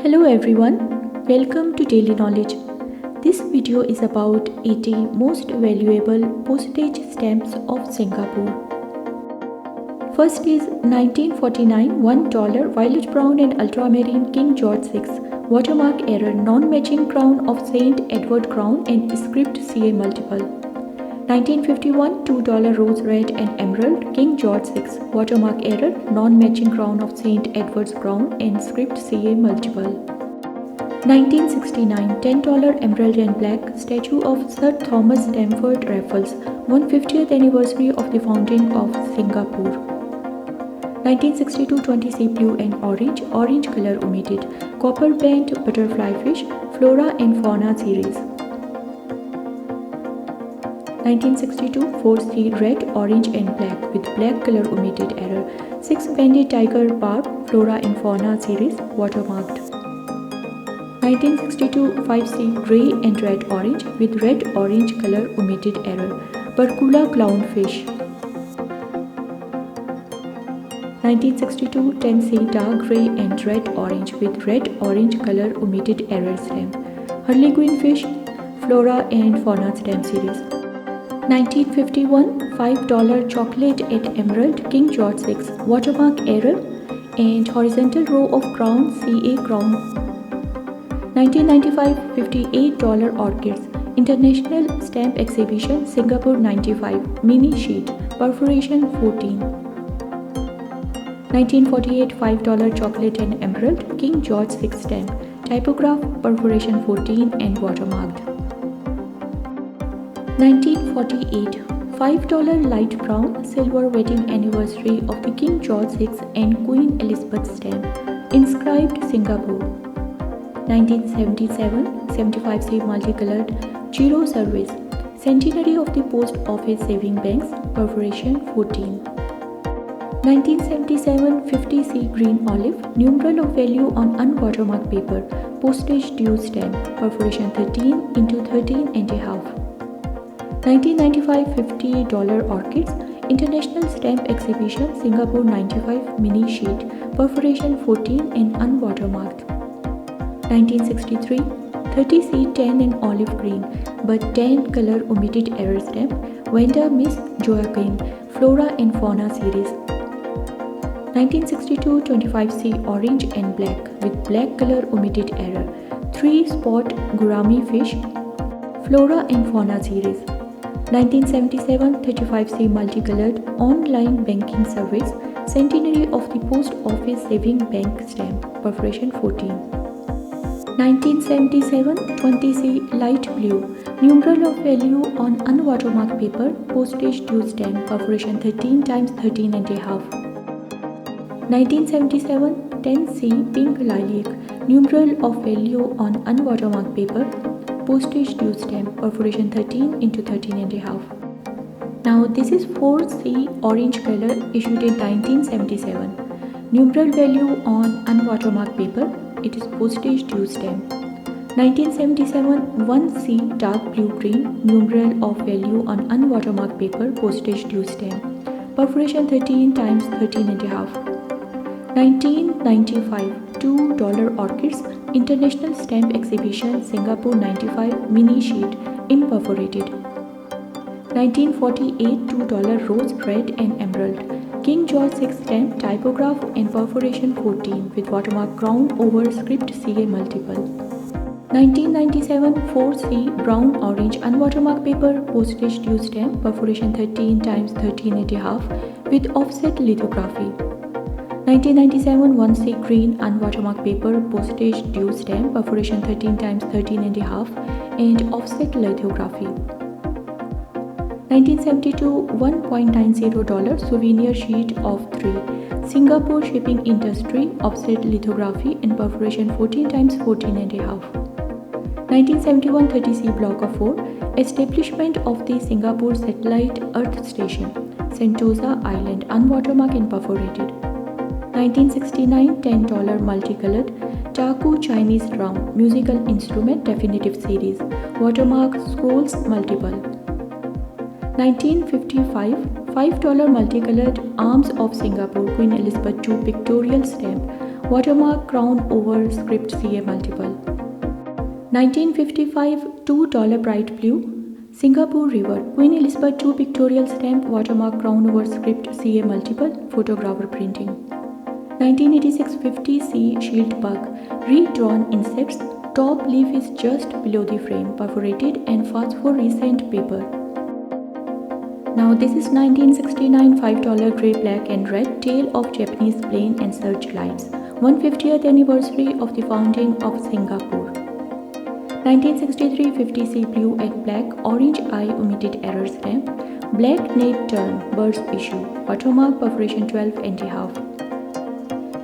Hello everyone, welcome to Daily Knowledge. This video is about 80 most valuable postage stamps of Singapore. First is 1949 $1 violet brown and ultramarine King George VI watermark error non-matching crown of Saint Edward crown and script CA multiple. 1951 $2 rose red and emerald King George VI watermark error non-matching crown of Saint Edward's crown and script CA multiple. 1969 $10 emerald and black statue of Sir Thomas Stamford Raffles 150th anniversary of the founding of Singapore. 1962 20C blue and orange color omitted copper band butterfly fish flora and fauna series. 1962 4C red, orange and black with black color omitted error 6-banded tiger barb flora and fauna series watermarked. 1962 5C grey and red orange with red orange color omitted error Barcula clownfish. 1962 10C dark grey and red orange with red orange color omitted error stamp Harlequin fish flora and fauna stamp series. 1951 $5 chocolate and emerald King George VI watermark error and horizontal row of crown CA crown. 1995 $58 orchids International Stamp Exhibition Singapore 95 mini sheet perforation 14. 1948 $5 chocolate and emerald King George VI stamp typograph perforation 14 and watermarked. 1948 $5 light brown silver wedding anniversary of the King George VI and Queen Elizabeth stamp inscribed Singapore. 1977 75C multicolored Giro service centenary of the Post Office Saving Banks perforation 14. 1977 50C green olive numeral of value on unwatermarked paper postage due stamp perforation 13 into 13 and a half. 1995 $50 orchids International Stamp Exhibition Singapore 95 mini sheet perforation 14 and unwatermarked. 1963 30C tan and olive green but tan color omitted error stamp Vanda Miss Joaquin Flora and Fauna series. 1962 25C orange and black with black color omitted error 3-spot gourami fish Flora and Fauna series. 1977 35C multicolored online banking service centenary of the Post Office Saving Bank stamp perforation 14. 1977 20C light blue numeral of value on unwatermarked paper postage due stamp perforation 13 times 13 and a half. 1977 10C pink lilac numeral of value on unwatermarked paper postage due stamp perforation 13 into 13 and a half. Now this is 4C orange color issued in 1977 numeral value on unwatermarked paper it is postage due stamp. 1977 1C dark blue green numeral of value on unwatermarked paper postage due stamp perforation 13 times 13 and a half. 1995 $2 orchids International Stamp Exhibition Singapore 95 mini sheet imperforated. 1948 $2 rose red and emerald King George VI stamp typograph and perforation 14 with watermark crown over script CA multiple. 1997 4C brown orange unwatermarked paper postage due stamp perforation 13 times 13 and a half with offset lithography. 1997 1C green unwatermarked paper postage due stamp perforation 13 times 13 and a half and offset lithography. 1972 $1.90 souvenir sheet of 3 Singapore shipping industry offset lithography and perforation 14 times 14 and a half. 1971 30C block of 4 establishment of the Singapore satellite earth station Sentosa Island unwatermarked and perforated. 1969 $10 multicolored Taku Chinese drum musical instrument definitive series watermark scrolls multiple. 1955 $5 multicolored arms of Singapore Queen Elizabeth II pictorial stamp watermark crown over script CA multiple. 1955 $2 bright blue, Singapore River, Queen Elizabeth II pictorial stamp, watermark crown over script CA multiple, photographer printing. 1986 50C shield bug, redrawn insects, top leaf is just below the frame, perforated and phosphorescent paper. Now this is 1969 $5 grey, black and red, tale of Japanese plane and searchlights, 150th anniversary of the founding of Singapore. 1963 50C blue and black, orange eye omitted error stamp, black net turn, birds issue, watermark perforation 12 and a half.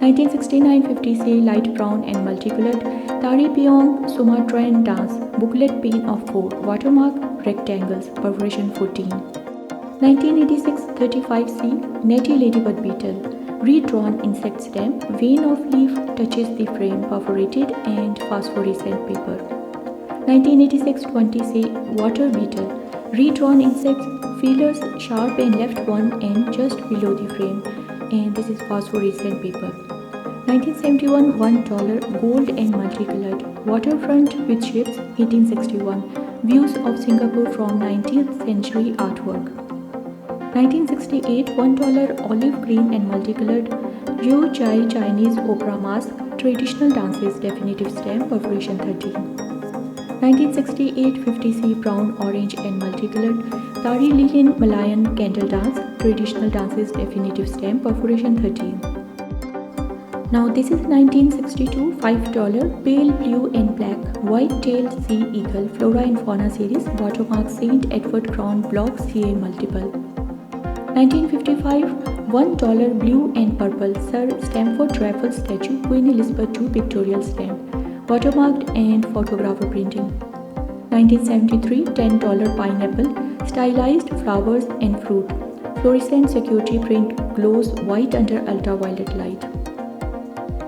1969 50C light brown and multicolored, Tari Piong Sumatran dance, booklet pane of 4, watermark rectangles, perforation 14. 1986 35C netty ladybird beetle, redrawn insect stamp, vein of leaf touches the frame, perforated and phosphorescent paper. 1986 20C water beetle, redrawn insects, feelers sharp and left one end just below the frame, and this is phosphorescent paper. 1971 $1 gold and multicolored, waterfront with ships, 1861, views of Singapore from 19th century artwork. 1968 $1 olive green and multicolored, Yu Chai Chinese opera mask, traditional dances, definitive stamp, perforation 13. 1968 50C brown, orange and multicolored, Tari Lilin Malayan candle dance, traditional dances, definitive stamp, perforation 13. Now this is 1962 $5 pale blue and black, white-tailed sea eagle, flora and fauna series, watermark St. Edward Crown block CA multiple. 1955 $1 blue and purple Sir Stamford Raffles statue, Queen Elizabeth II pictorial stamp, watermarked and photographer printing. 1973 $10 pineapple, stylized flowers and fruit, fluorescent security print, glows white under ultraviolet light.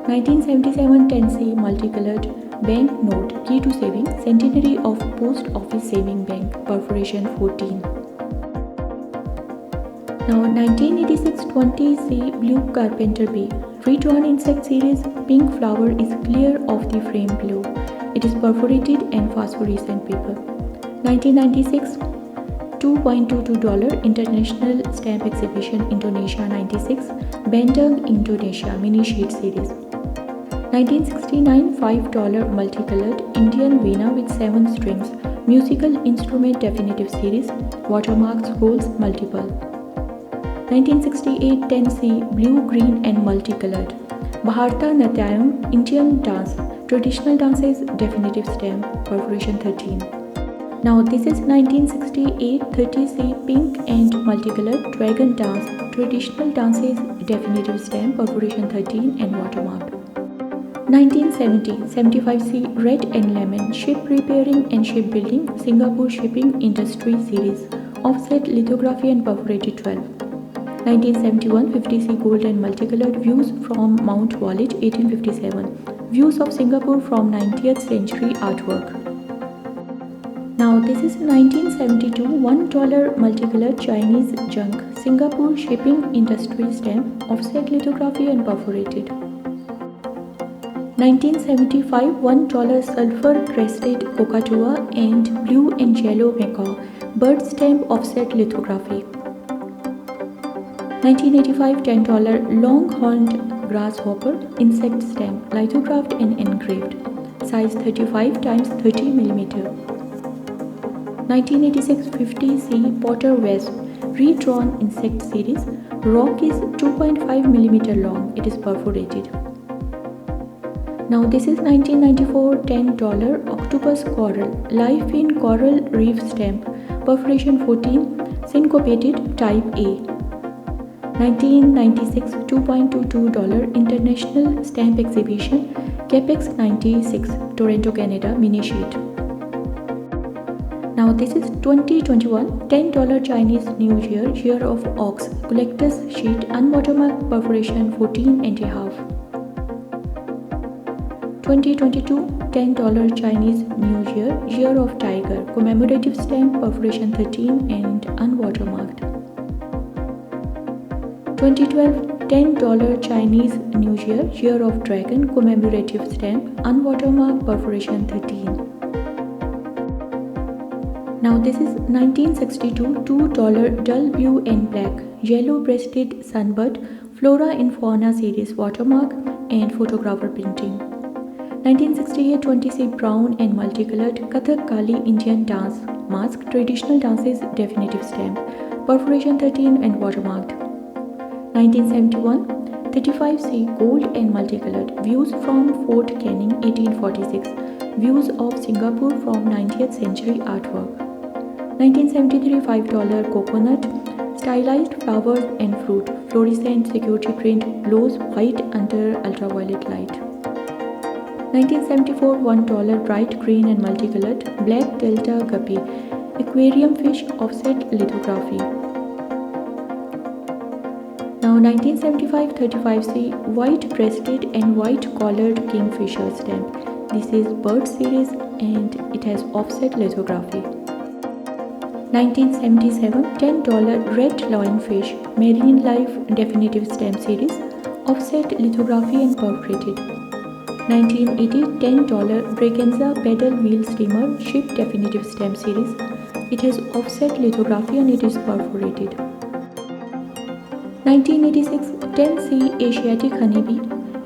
1977 10C multicolored bank note, key to saving, centenary of post office saving bank, perforation 14. Now 1986 20C blue carpenter bee, redrawn insect series, pink flower is clear of the frame below. It is perforated and phosphorescent paper. 1996 $2.22 International Stamp Exhibition, Indonesia 96, Bandung, Indonesia, mini sheet series. 1969 $5 multicolored Indian veena with 7 strings, musical instrument, definitive series, watermark scrolls multiple. 1968 10C blue, green and multicolored, Bharata Natyam, Indian dance, traditional dances, definitive stamp, perforation 13. Now this is 1968 30C pink and multicolored dragon dance, traditional dances, definitive stamp, perforation 13 and watermarked. 1970 75C red and lemon, ship repairing and shipbuilding, Singapore shipping industry series, offset lithography and perforated 12. 1971 50C gold and multicolored, views from Mount Wallich, 1857, views of Singapore from 19th century artwork. Now this is 1972 $1 multicolored Chinese junk, Singapore shipping industry stamp, offset lithography and perforated. 1975 $1 sulfur crested cockatoa and blue and yellow macaw, bird stamp, offset lithography. 1985 $10 long-horned grasshopper, insect stamp, lithographed and engraved, size 35 x 30 mm. 1986 50C Potter West, redrawn insect series, rock is 2.5 mm long, it is perforated. Now this is 1994 $10 octopus coral, life in coral reef stamp, perforation 14, syncopated type A. 1996 $2.22 International Stamp Exhibition, Capex 96, Toronto, Canada, mini sheet. Now this is 2021 $10 Chinese New Year, Year of Ox, collector's sheet, unwatermarked, perforation 14 and a half. 2022 $10 Chinese New Year, Year of Tiger, commemorative stamp, perforation 13 and unwatermarked. 2012 $10 Chinese New Year, Year of Dragon commemorative stamp, unwatermarked, perforation 13. Now this is 1962 $2 dull blue and black, yellow-breasted sunbird, flora and fauna series watermark and photographer printing. 1968 20C brown and multicolored Kathak Kali Indian dance mask, traditional dances definitive stamp, perforation 13 and watermarked. 1971 35C gold and multicolored, views from Fort Canning 1846, views of Singapore from 20th century artwork. 1973 $5 coconut, stylized flowers and fruit, fluorescent security print, glows white under ultraviolet light. 1974 $1 bright green and multicolored, black delta guppy, aquarium fish, offset lithography. Now 1975 35C white breasted and white collared kingfisher stamp. This is bird series and it has offset lithography. 1977 $10 red lionfish, marine life definitive stamp series, offset lithography and perforated. 1980 $10 Braganza paddle wheel steamer, ship definitive stamp series. It has offset lithography and it is perforated. 1986 10C Asiatic honeybee,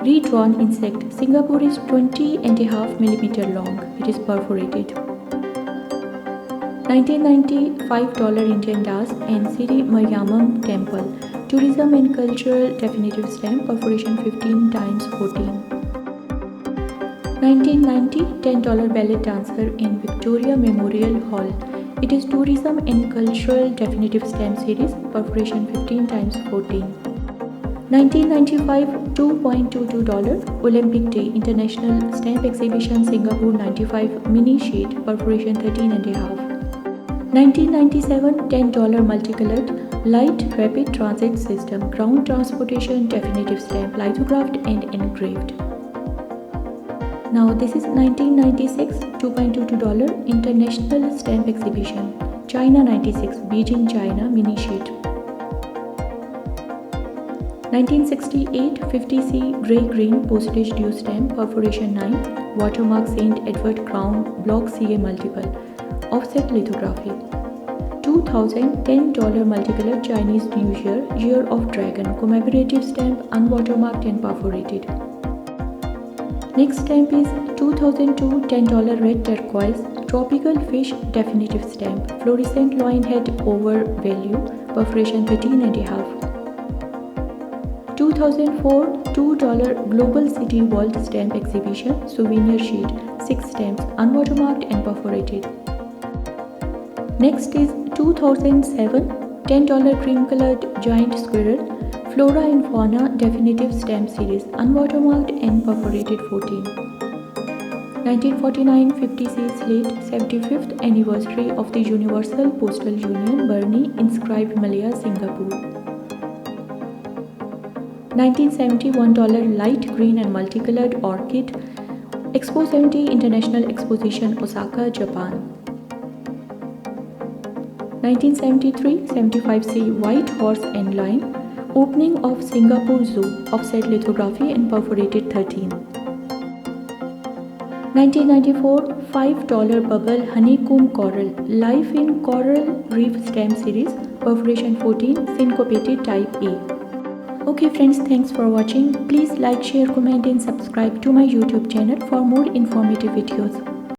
redrawn insect, Singapore is 20.5 mm long. It is perforated. 1990 $5 Indian Das and Sri Mariamman Temple, tourism and cultural definitive stamp, perforation 15 times 14. 1990 $10 ballet dancer in Victoria Memorial Hall. It is tourism and cultural definitive stamp series, perforation 15 times 14. 1995 $2.22 Olympic Day International Stamp Exhibition Singapore 95 mini sheet, perforation 13.5. 1997 $10 multicolored light rapid transit system, ground transportation definitive stamp, lithographed and engraved. Now this is 1996 $2.22 International Stamp Exhibition, China 96, Beijing, China mini sheet. 1968 50C grey green postage due stamp, perforation 9, watermark St. Edward Crown, block CA multiple, offset lithography. 2000 $10 multicolored Chinese New Year, Year of Dragon commemorative stamp, unwatermarked and perforated. Next stamp is 2002 $10 red turquoise tropical fish definitive stamp, fluorescent loin head over value, perforation 13.5. 2004 $2 Global City World Stamp Exhibition souvenir sheet, 6 stamps, unwatermarked and perforated. Next is 2007 $10 cream colored giant squirrel, flora and fauna definitive stamp series, unwatermarked and perforated 14. 1949 50C slate, 75th anniversary of the Universal Postal Union, Borne, inscribed Malaya, Singapore. 1970 $1 light green and multicolored orchid, Expo 70 International Exposition, Osaka, Japan. 1973 75C white horse and lion, opening of Singapore Zoo, offset lithography and perforated 13. 1994 $5 bubble honeycomb coral, life in coral reef stamp series, perforation 14, syncopated type A. Okay friends, thanks for watching. Please like, share, comment and subscribe to my YouTube channel for more informative videos.